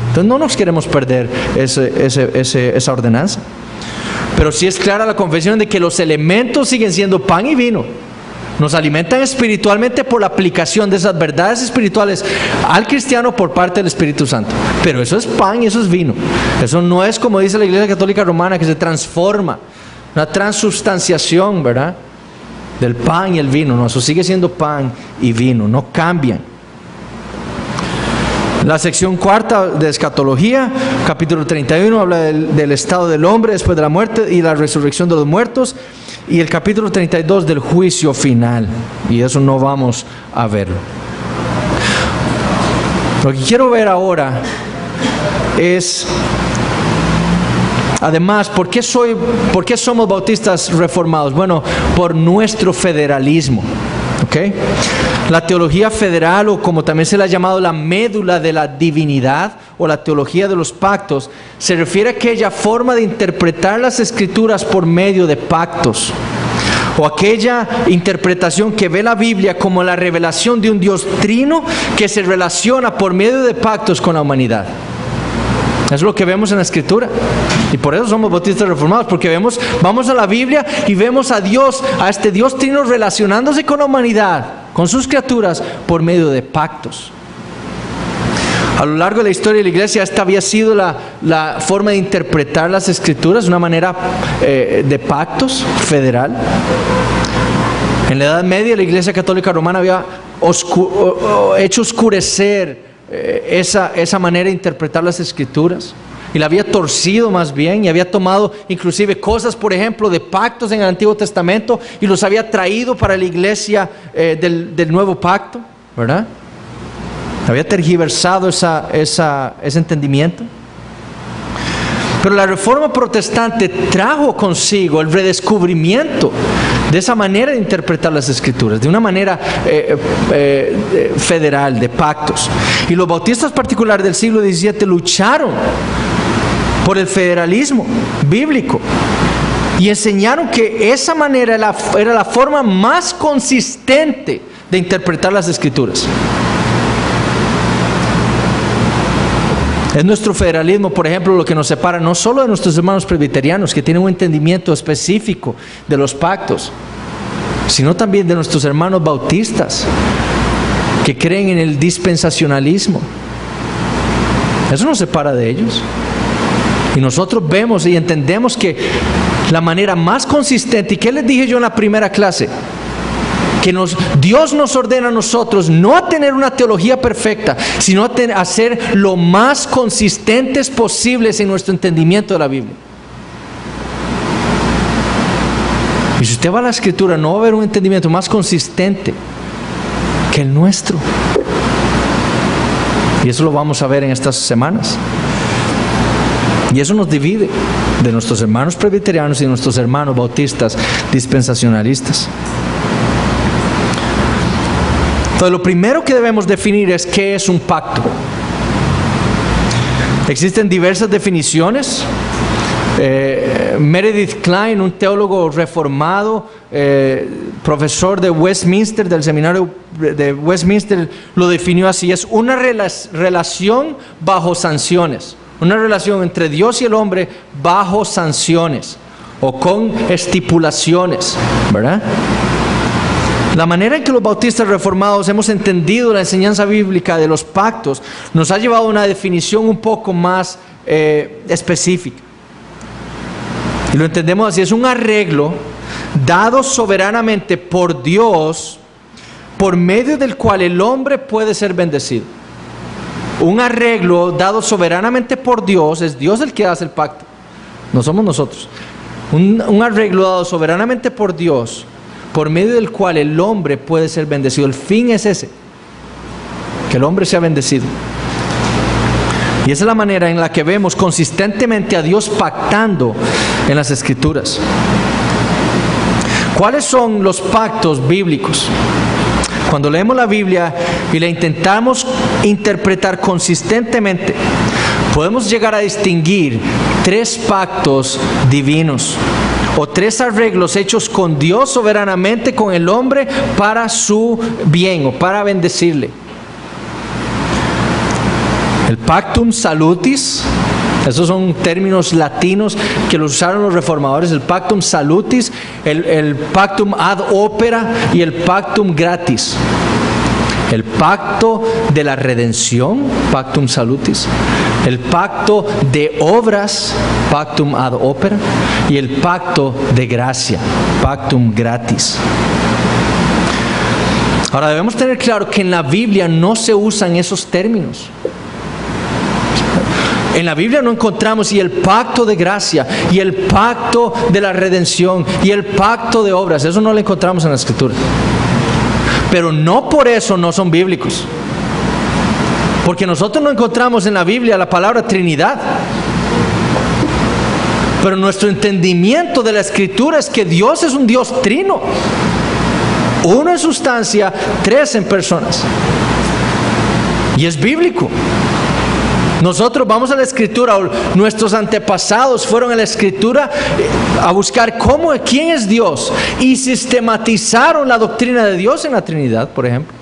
Entonces no nos queremos perder esa ordenanza. Pero sí es clara la confesión de que los elementos siguen siendo pan y vino. Nos alimentan espiritualmente por la aplicación de esas verdades espirituales al cristiano por parte del Espíritu Santo. Pero eso es pan y eso es vino. Eso no es como dice la Iglesia Católica Romana, que se transforma. Una transubstanciación, ¿verdad? Del pan y el vino. No, eso sigue siendo pan y vino, no cambian. La sección 4 de escatología, capítulo 31, habla del estado del hombre después de la muerte y la resurrección de los muertos. Y el capítulo 32 del juicio final. Y eso no vamos a verlo. Lo que quiero ver ahora es, además, ¿por qué somos bautistas reformados? Bueno, por nuestro federalismo. ¿Okay? La teología federal, o como también se le ha llamado la médula de la divinidad, o la teología de los pactos, se refiere a aquella forma de interpretar las escrituras por medio de pactos, o aquella interpretación que ve la Biblia como la revelación de un Dios trino que se relaciona por medio de pactos con la humanidad. Es lo que vemos en la Escritura. Y por eso somos bautistas reformados, porque vamos a la Biblia y vemos a Dios, a este Dios trino relacionándose con la humanidad, con sus criaturas, por medio de pactos. A lo largo de la historia de la iglesia, esta había sido la forma de interpretar las escrituras, una manera de pactos federal. En la Edad Media, la Iglesia Católica Romana había hecho oscurecer esa manera de interpretar las escrituras, y la había torcido más bien, y había tomado inclusive cosas, por ejemplo, de pactos en el Antiguo Testamento, y los había traído para la iglesia del Nuevo Pacto, ¿verdad? Había tergiversado ese entendimiento. Pero la Reforma Protestante trajo consigo el redescubrimiento de esa manera de interpretar las Escrituras, de una manera federal, de pactos. Y los bautistas particulares del siglo XVII lucharon por el federalismo bíblico y enseñaron que esa manera era la forma más consistente de interpretar las Escrituras. Es nuestro federalismo, por ejemplo, lo que nos separa no solo de nuestros hermanos presbiterianos, que tienen un entendimiento específico de los pactos, sino también de nuestros hermanos bautistas, que creen en el dispensacionalismo. Eso nos separa de ellos. Y nosotros vemos y entendemos que la manera más consistente, ¿y qué les dije yo en la primera clase? Que Dios nos ordena a nosotros no a tener una teología perfecta, sino a ser lo más consistentes posibles en nuestro entendimiento de la Biblia. Y si usted va a la Escritura, no va a haber un entendimiento más consistente que el nuestro. Y eso lo vamos a ver en estas semanas. Y eso nos divide de nuestros hermanos presbiterianos y de nuestros hermanos bautistas dispensacionalistas. Entonces, lo primero que debemos definir es qué es un pacto. Existen diversas definiciones. Meredith Kline, un teólogo reformado, profesor de Westminster, del seminario de Westminster, lo definió así: es una relación bajo sanciones, una relación entre Dios y el hombre bajo sanciones o con estipulaciones, ¿verdad? La manera en que los bautistas reformados hemos entendido la enseñanza bíblica de los pactos nos ha llevado a una definición un poco más específica. Y lo entendemos así: es un arreglo dado soberanamente por Dios, por medio del cual el hombre puede ser bendecido. Un arreglo dado soberanamente por Dios, es Dios el que hace el pacto, no somos nosotros. Un arreglo dado soberanamente por Dios, por medio del cual el hombre puede ser bendecido. El fin es ese, que el hombre sea bendecido. Y esa es la manera en la que vemos consistentemente a Dios pactando en las Escrituras. ¿Cuáles son los pactos bíblicos? Cuando leemos la Biblia y la intentamos interpretar consistentemente, podemos llegar a distinguir 3 pactos divinos, o 3 arreglos hechos con Dios soberanamente con el hombre para su bien o para bendecirle. El pactum salutis, esos son términos latinos que los usaron los reformadores: el pactum salutis, el pactum ad opera y el pactum gratis. El pacto de la redención, pactum salutis; el pacto de obras, pactum ad opera; y el pacto de gracia, pactum gratis. Ahora, debemos tener claro que en la Biblia no se usan esos términos. En la Biblia no encontramos y el pacto de gracia, y el pacto de la redención, y el pacto de obras. Eso no lo encontramos en la Escritura. Pero no por eso no son bíblicos. Porque nosotros no encontramos en la Biblia la palabra Trinidad. Pero nuestro entendimiento de la Escritura es que Dios es un Dios trino: 1 en sustancia, 3 en personas. Y es bíblico. Nosotros vamos a la Escritura, nuestros antepasados fueron a la Escritura a buscar quién es Dios, y sistematizaron la doctrina de Dios en la Trinidad, por ejemplo,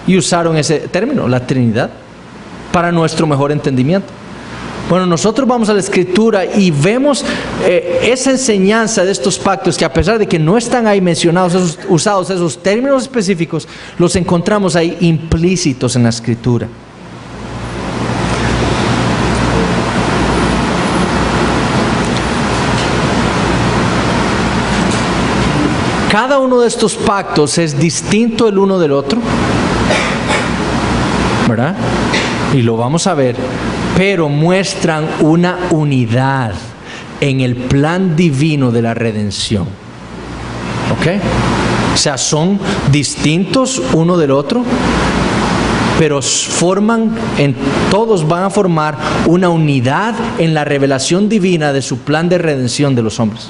y usaron ese término, la Trinidad, para nuestro mejor entendimiento. Bueno, nosotros vamos a la Escritura y vemos esa enseñanza de estos pactos, que a pesar de que no están ahí mencionados, usados esos términos específicos, los encontramos ahí implícitos en la Escritura. cada uno de estos pactos es distinto el uno del otro, ¿verdad? Y lo vamos a ver, pero muestran una unidad en el plan divino de la redención. ¿Ok? O sea, son distintos uno del otro, pero todos van a formar una unidad en la revelación divina de su plan de redención de los hombres.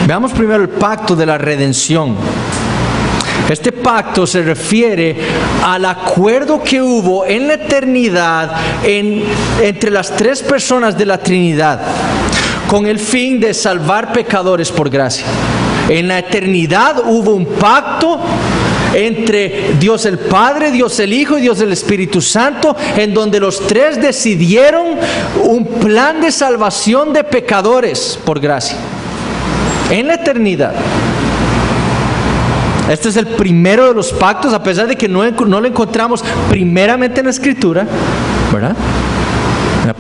Veamos primero el pacto de la redención. Este pacto se refiere al acuerdo que hubo en la eternidad entre las tres personas de la Trinidad, con el fin de salvar pecadores por gracia. En la eternidad hubo un pacto entre Dios el Padre, Dios el Hijo y Dios el Espíritu Santo, en donde los tres decidieron un plan de salvación de pecadores por gracia. En la eternidad. Este es el primero de los pactos, a pesar de que no lo encontramos primeramente en la Escritura, ¿verdad?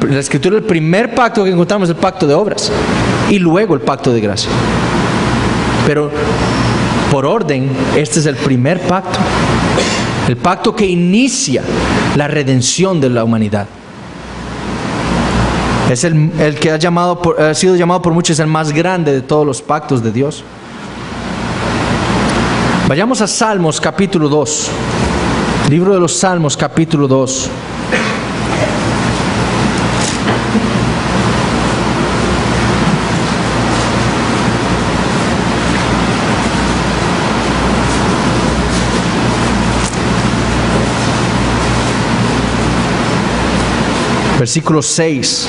En la Escritura el primer pacto que encontramos es el pacto de obras y luego el pacto de gracia. Pero por orden, este es el primer pacto, el pacto que inicia la redención de la humanidad. Es el que ha sido llamado por muchos el más grande de todos los pactos de Dios. Vayamos a Salmos capítulo 2, libro de los Salmos capítulo 2. Versículo 6.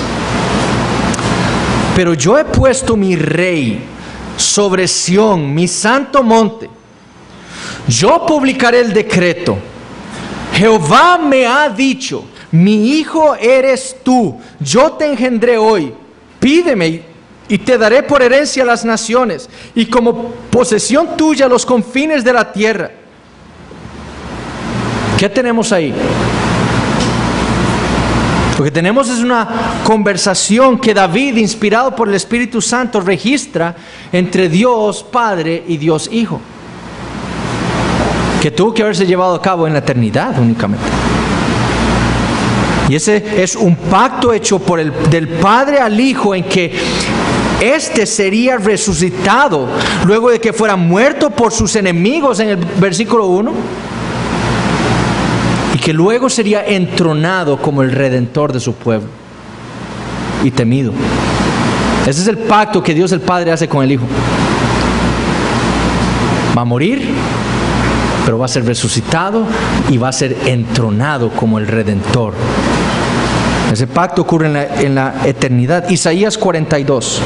Pero yo he puesto mi rey sobre Sión, mi santo monte. Yo publicaré el decreto. Jehová me ha dicho: mi hijo eres tú, yo te engendré hoy. Pídeme y te daré por herencia a las naciones, y como posesión tuya los confines de la tierra. ¿Qué tenemos ahí? Lo que tenemos es una conversación que David, inspirado por el Espíritu Santo, registra entre Dios Padre y Dios Hijo, que tuvo que haberse llevado a cabo en la eternidad únicamente. Y ese es un pacto hecho del Padre al Hijo, en que éste sería resucitado luego de que fuera muerto por sus enemigos en el versículo 1, y que luego sería entronado como el redentor de su pueblo y temido. Ese es el pacto que Dios el Padre hace con el Hijo. Va a morir, pero va a ser resucitado y va a ser entronado como el redentor. Ese pacto ocurre en la eternidad. Isaías 42.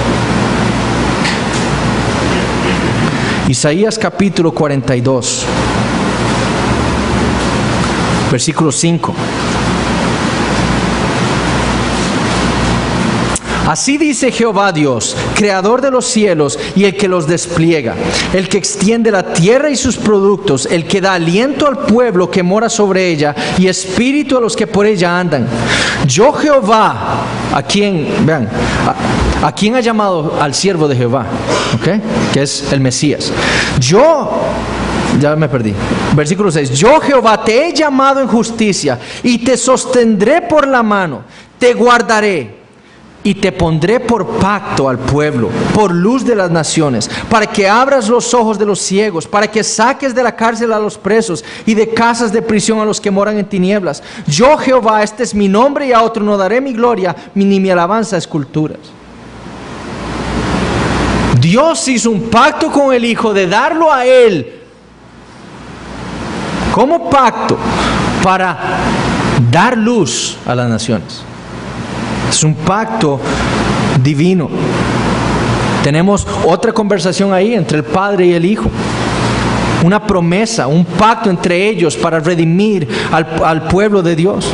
Isaías capítulo 42. Versículo 5. Así dice Jehová Dios, creador de los cielos y el que los despliega, el que extiende la tierra y sus productos, el que da aliento al pueblo que mora sobre ella y espíritu a los que por ella andan. Yo Jehová, ¿a quién ha llamado al siervo de Jehová? ¿Okay? Que es el Mesías. Ya me perdí. Versículo 6. Yo Jehová te he llamado en justicia y te sostendré por la mano, te guardaré y te pondré por pacto al pueblo, por luz de las naciones, para que abras los ojos de los ciegos, para que saques de la cárcel a los presos y de casas de prisión a los que moran en tinieblas. Yo Jehová, este es mi nombre, y a otro no daré mi gloria, ni mi alabanza a esculturas. Dios hizo un pacto con el Hijo de darlo a Él como pacto para dar luz a las naciones. Es un pacto divino. Tenemos otra conversación ahí entre el Padre y el Hijo. Una promesa, un pacto entre ellos para redimir al pueblo de Dios.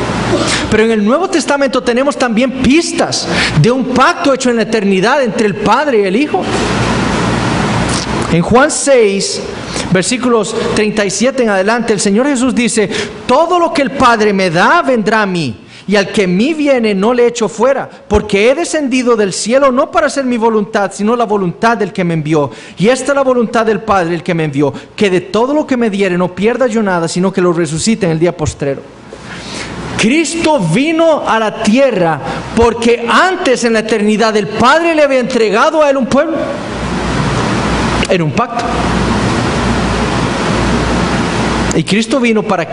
Pero en el Nuevo Testamento tenemos también pistas de un pacto hecho en la eternidad entre el Padre y el Hijo. En Juan 6, versículos 37 en adelante, el Señor Jesús dice: todo lo que el Padre me da vendrá a mí, y al que en mí viene no le echo fuera, porque he descendido del cielo no para hacer mi voluntad, sino la voluntad del que me envió. Y esta es la voluntad del Padre, el que me envió, que de todo lo que me diere no pierda yo nada, sino que lo resucite en el día postrero. Cristo vino a la tierra porque antes, en la eternidad, el Padre le había entregado a él un pueblo. Era un pacto. Y Cristo vino para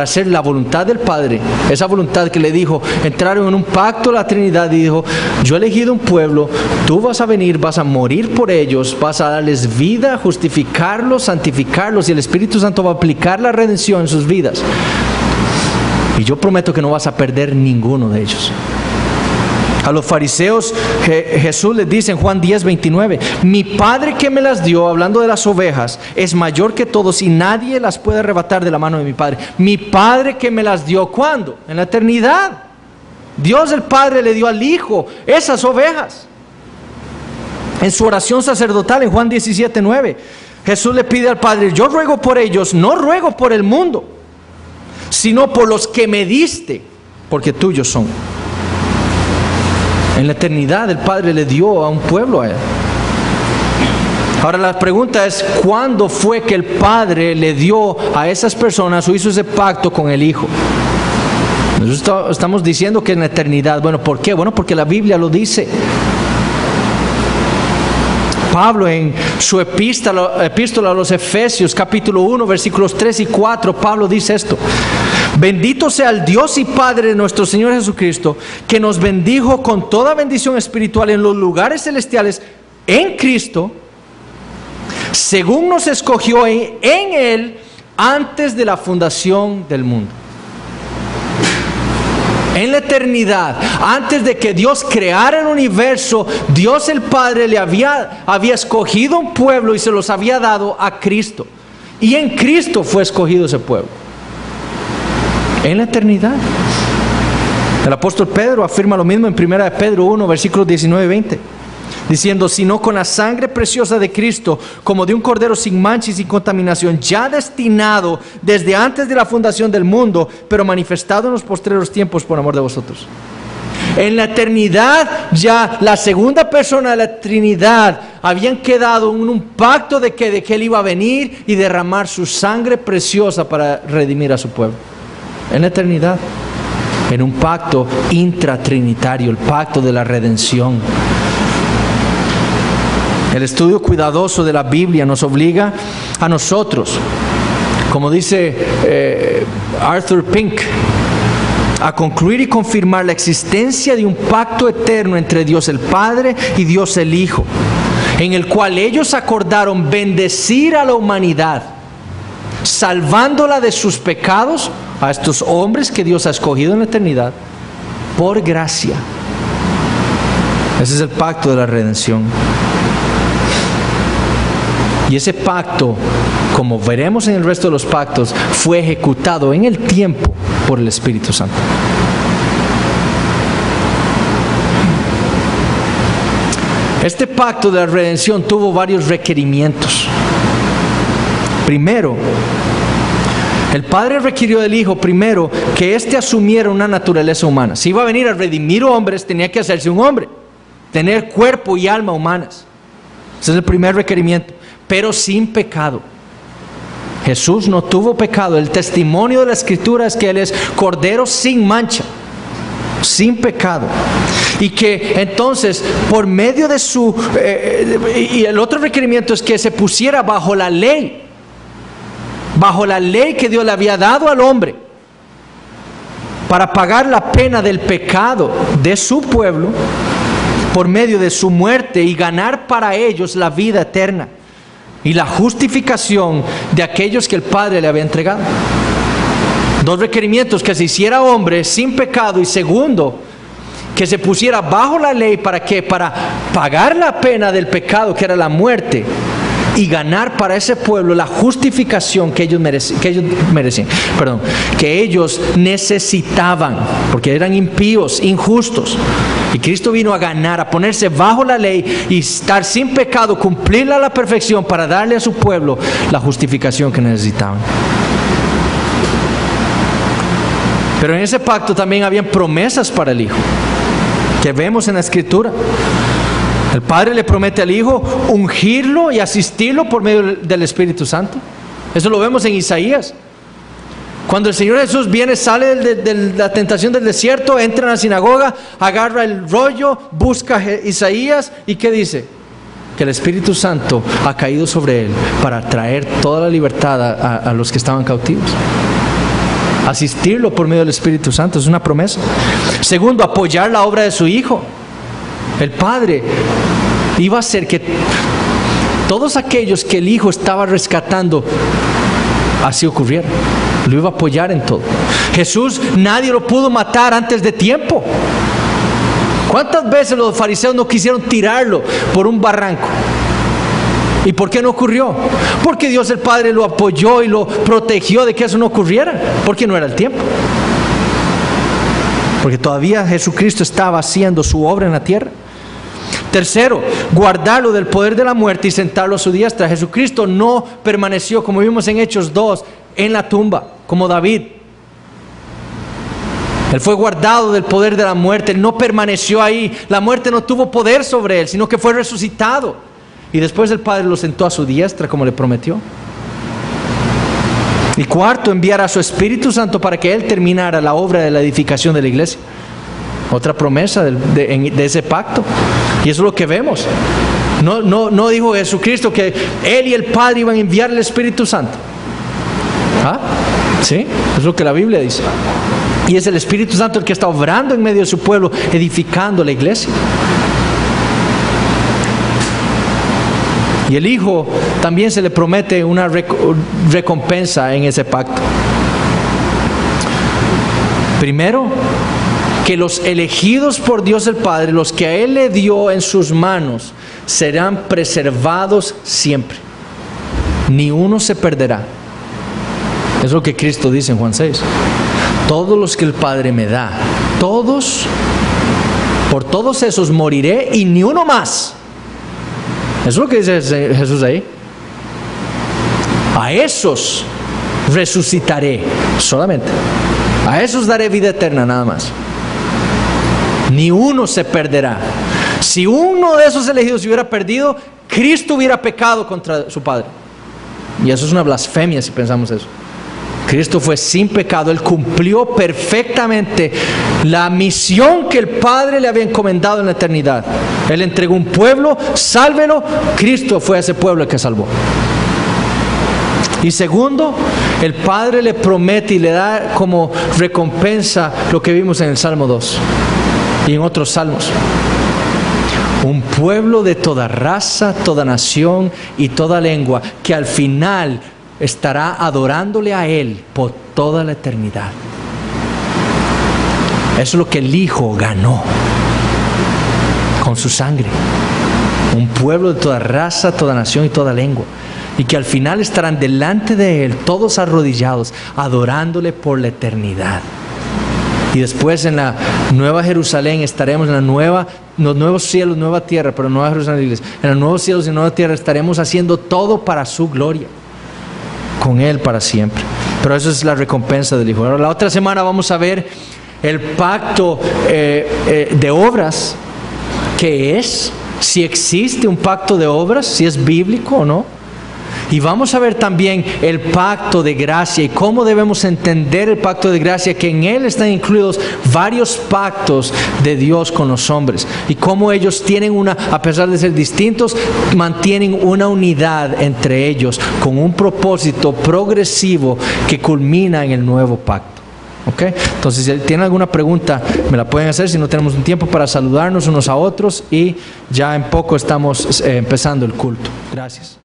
hacer la voluntad del Padre, esa voluntad que le dijo, entraron en un pacto la Trinidad y dijo, yo he elegido un pueblo, tú vas a venir, vas a morir por ellos, vas a darles vida, justificarlos, santificarlos, y el Espíritu Santo va a aplicar la redención en sus vidas. Y yo prometo que no vas a perder ninguno de ellos. A los fariseos Jesús les dice en Juan 10:29, mi Padre que me las dio, hablando de las ovejas, es mayor que todos y nadie las puede arrebatar de la mano de mi Padre. Mi Padre que me las dio, ¿cuándo? En la eternidad. Dios el Padre le dio al Hijo esas ovejas. En su oración sacerdotal en Juan 17:9, Jesús le pide al Padre, yo ruego por ellos, no ruego por el mundo, sino por los que me diste, porque tuyos son. En la eternidad el Padre le dio a un pueblo a él. Ahora la pregunta es, ¿cuándo fue que el Padre le dio a esas personas o hizo ese pacto con el Hijo? Nosotros estamos diciendo que en la eternidad. Bueno, ¿por qué? Bueno, porque la Biblia lo dice. Pablo en su epístola a los Efesios, capítulo 1, versículos 3 y 4, Pablo dice esto: bendito sea el Dios y Padre de nuestro Señor Jesucristo, que nos bendijo con toda bendición espiritual en los lugares celestiales en Cristo, según nos escogió en Él antes de la fundación del mundo. En la eternidad, antes de que Dios creara el universo, Dios el Padre le había escogido un pueblo y se los había dado a Cristo. Y en Cristo fue escogido ese pueblo. En la eternidad. El apóstol Pedro afirma lo mismo en 1 Pedro 1, versículos 19 y 20. Diciendo, sino con la sangre preciosa de Cristo, como de un cordero sin mancha y sin contaminación, ya destinado desde antes de la fundación del mundo, pero manifestado en los postreros tiempos por amor de vosotros. En la eternidad, ya la segunda persona de la Trinidad habían quedado en un pacto de que Él iba a venir y derramar su sangre preciosa para redimir a su pueblo. En la eternidad, en un pacto intratrinitario, el pacto de la redención. El estudio cuidadoso de la Biblia nos obliga a nosotros, como dice Arthur Pink, a concluir y confirmar la existencia de un pacto eterno entre Dios el Padre y Dios el Hijo, en el cual ellos acordaron bendecir a la humanidad, salvándola de sus pecados, a estos hombres que Dios ha escogido en la eternidad, por gracia. Ese es el pacto de la redención. Y ese pacto, como veremos en el resto de los pactos, fue ejecutado en el tiempo por el Espíritu Santo. Este pacto de la redención tuvo varios requerimientos. Primero, el Padre requirió del Hijo, primero, que éste asumiera una naturaleza humana. Si iba a venir a redimir hombres, tenía que hacerse un hombre, tener cuerpo y alma humanas. Ese es el primer requerimiento. Pero sin pecado. Jesús no tuvo pecado. El testimonio de la Escritura es que Él es cordero sin mancha, sin pecado. Y que entonces, por medio de su... y el otro requerimiento es que se pusiera bajo la ley que Dios le había dado al hombre, para pagar la pena del pecado de su pueblo, por medio de su muerte, y ganar para ellos la vida eterna y la justificación de aquellos que el Padre le había entregado. Dos requerimientos: que se hiciera hombre sin pecado, y segundo, que se pusiera bajo la ley. ¿Para qué? Para pagar la pena del pecado, que era la muerte, y ganar para ese pueblo la justificación que ellos necesitaban, porque eran impíos, injustos. Y Cristo vino a ganar, a ponerse bajo la ley y estar sin pecado, cumplirla a la perfección, para darle a su pueblo la justificación que necesitaban. Pero en ese pacto también habían promesas para el Hijo, que vemos en la Escritura. El Padre le promete al Hijo ungirlo y asistirlo por medio del Espíritu Santo. Eso lo vemos en Isaías. Cuando el Señor Jesús viene, sale de la tentación del desierto, entra en la sinagoga, agarra el rollo, busca a Isaías, ¿y qué dice? Que el Espíritu Santo ha caído sobre él para traer toda la libertad a los que estaban cautivos. Asistirlo por medio del Espíritu Santo es una promesa. Segundo, apoyar la obra de su Hijo. El Padre iba a hacer que todos aquellos que el Hijo estaba rescatando así ocurriera. Lo iba a apoyar en todo. Jesús, nadie lo pudo matar antes de tiempo. ¿Cuántas veces los fariseos no quisieron tirarlo por un barranco? ¿Y por qué no ocurrió? Porque Dios el Padre lo apoyó y lo protegió de que eso no ocurriera. Porque no era el tiempo. Porque todavía Jesucristo estaba haciendo su obra en la tierra. Tercero, guardarlo del poder de la muerte y sentarlo a su diestra. Jesucristo no permaneció, como vimos en Hechos 2, en la tumba, como David. Él fue guardado del poder de la muerte. Él no permaneció ahí. La muerte no tuvo poder sobre él, sino que fue resucitado. Y después el Padre lo sentó a su diestra, como le prometió. Y cuarto, enviar a su Espíritu Santo para que Él terminara la obra de la edificación de la iglesia. Otra promesa de ese pacto. Y eso es lo que vemos. No dijo Jesucristo que Él y el Padre iban a enviar el Espíritu Santo. ¿Ah? ¿Sí? Es lo que la Biblia dice. Y es el Espíritu Santo el que está obrando en medio de su pueblo, edificando la iglesia. Y el Hijo también se le promete una recompensa en ese pacto. Primero, que los elegidos por Dios el Padre, los que a Él le dio en sus manos, serán preservados siempre. Ni uno se perderá. Es lo que Cristo dice en Juan 6. Todos los que el Padre me da, por todos esos moriré y ni uno más. Eso es lo que dice Jesús ahí. A esos resucitaré solamente. A esos daré vida eterna, nada más. Ni uno se perderá. Si uno de esos elegidos se hubiera perdido, Cristo hubiera pecado contra su Padre. Y eso es una blasfemia si pensamos eso. Cristo fue sin pecado. Él cumplió perfectamente la misión que el Padre le había encomendado en la eternidad. Él entregó un pueblo, sálvelo. Cristo fue a ese pueblo el que salvó. Y segundo, el Padre le promete y le da como recompensa lo que vimos en el Salmo 2 y en otros salmos. Un pueblo de toda raza, toda nación y toda lengua, que al final estará adorándole a Él por toda la eternidad. Eso es lo que el Hijo ganó con su sangre. Un pueblo de toda raza, toda nación y toda lengua. Y que al final estarán delante de Él, todos arrodillados, adorándole por la eternidad. Y después en la Nueva Jerusalén estaremos en los nuevos cielos, nueva tierra, pero Nueva Jerusalén, en los nuevos cielos y nueva tierra estaremos haciendo todo para su gloria, con Él para siempre. Pero eso es la recompensa del Hijo. Ahora, la otra semana vamos a ver el pacto de obras. ¿Qué es? Si existe un pacto de obras, si es bíblico o no. Y vamos a ver también el pacto de gracia y cómo debemos entender el pacto de gracia, que en él están incluidos varios pactos de Dios con los hombres y cómo ellos tienen a pesar de ser distintos, mantienen una unidad entre ellos con un propósito progresivo que culmina en el nuevo pacto. ¿Ok? Entonces, si tienen alguna pregunta, me la pueden hacer. Si no, tenemos un tiempo para saludarnos unos a otros y ya en poco estamos empezando el culto. Gracias.